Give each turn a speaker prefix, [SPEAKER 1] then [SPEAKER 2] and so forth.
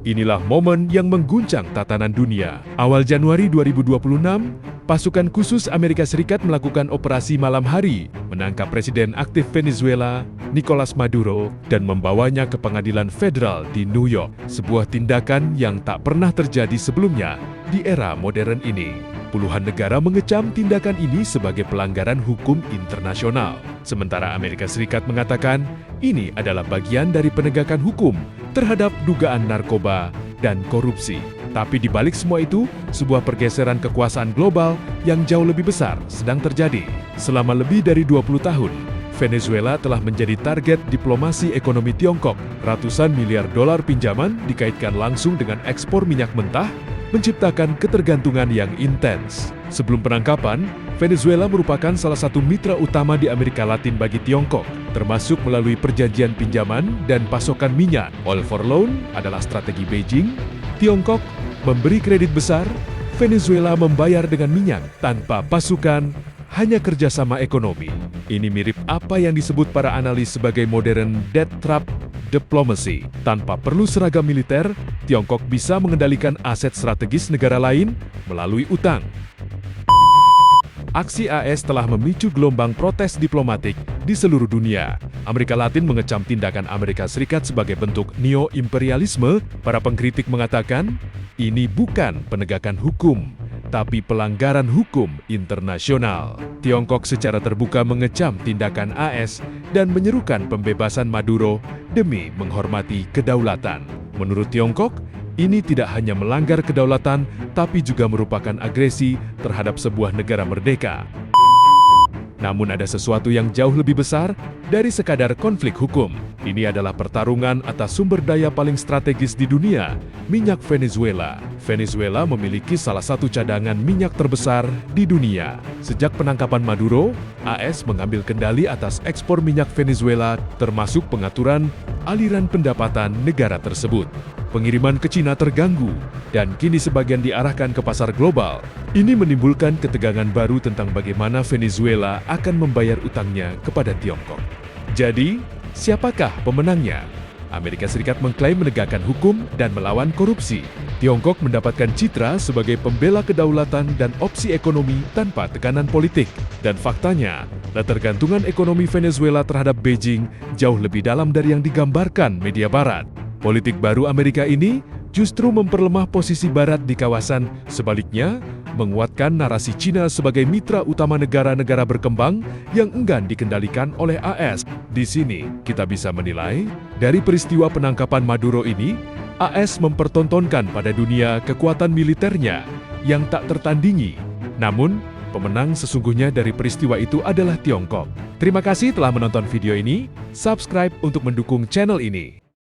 [SPEAKER 1] Inilah momen yang mengguncang tatanan dunia. Awal Januari 2026, pasukan khusus Amerika Serikat melakukan operasi malam hari, menangkap Presiden aktif Venezuela, Nicolas Maduro, dan membawanya ke pengadilan federal di New York. Sebuah tindakan yang tak pernah terjadi sebelumnya di era modern ini. Puluhan negara mengecam tindakan ini sebagai pelanggaran hukum internasional. Sementara Amerika Serikat mengatakan ini adalah bagian dari penegakan hukum terhadap dugaan narkoba dan korupsi. Tapi di balik semua itu, sebuah pergeseran kekuasaan global yang jauh lebih besar sedang terjadi. Selama lebih dari 20 tahun, Venezuela telah menjadi target diplomasi ekonomi Tiongkok. Ratusan miliar dolar pinjaman dikaitkan langsung dengan ekspor minyak mentah, menciptakan ketergantungan yang intens. Sebelum penangkapan, Venezuela merupakan salah satu mitra utama di Amerika Latin bagi Tiongkok, termasuk melalui perjanjian pinjaman dan pasokan minyak. Oil for loan adalah strategi Beijing. Tiongkok memberi kredit besar, Venezuela membayar dengan minyak tanpa pasukan, hanya kerjasama ekonomi. Ini mirip apa yang disebut para analis sebagai modern debt trap diplomacy. Tanpa perlu seragam militer, Tiongkok bisa mengendalikan aset strategis negara lain melalui utang. Aksi AS telah memicu gelombang protes diplomatik di seluruh dunia. Amerika Latin mengecam tindakan Amerika Serikat sebagai bentuk neo-imperialisme. Para pengkritik mengatakan, ini bukan penegakan hukum, tapi pelanggaran hukum internasional. Tiongkok secara terbuka mengecam tindakan AS dan menyerukan pembebasan Maduro demi menghormati kedaulatan. Menurut Tiongkok, ini tidak hanya melanggar kedaulatan, tapi juga merupakan agresi terhadap sebuah negara merdeka. Namun ada sesuatu yang jauh lebih besar dari sekadar konflik hukum. Ini adalah pertarungan atas sumber daya paling strategis di dunia, minyak Venezuela. Venezuela memiliki salah satu cadangan minyak terbesar di dunia. Sejak penangkapan Maduro, AS mengambil kendali atas ekspor minyak Venezuela, termasuk pengaturan aliran pendapatan negara tersebut. Pengiriman ke Cina terganggu, dan kini sebagian diarahkan ke pasar global. Ini menimbulkan ketegangan baru tentang bagaimana Venezuela akan membayar utangnya kepada Tiongkok. Jadi, siapakah pemenangnya? Amerika Serikat mengklaim menegakkan hukum dan melawan korupsi. Tiongkok mendapatkan citra sebagai pembela kedaulatan dan opsi ekonomi tanpa tekanan politik. Dan faktanya, ketergantungan ekonomi Venezuela terhadap Beijing jauh lebih dalam dari yang digambarkan media Barat. Politik baru Amerika ini justru memperlemah posisi Barat di kawasan, sebaliknya menguatkan narasi Cina sebagai mitra utama negara-negara berkembang yang enggan dikendalikan oleh AS. Di sini, kita bisa menilai, dari peristiwa penangkapan Maduro ini, AS mempertontonkan pada dunia kekuatan militernya yang tak tertandingi. Namun, pemenang sesungguhnya dari peristiwa itu adalah Tiongkok. Terima kasih telah menonton video ini, subscribe untuk mendukung channel ini.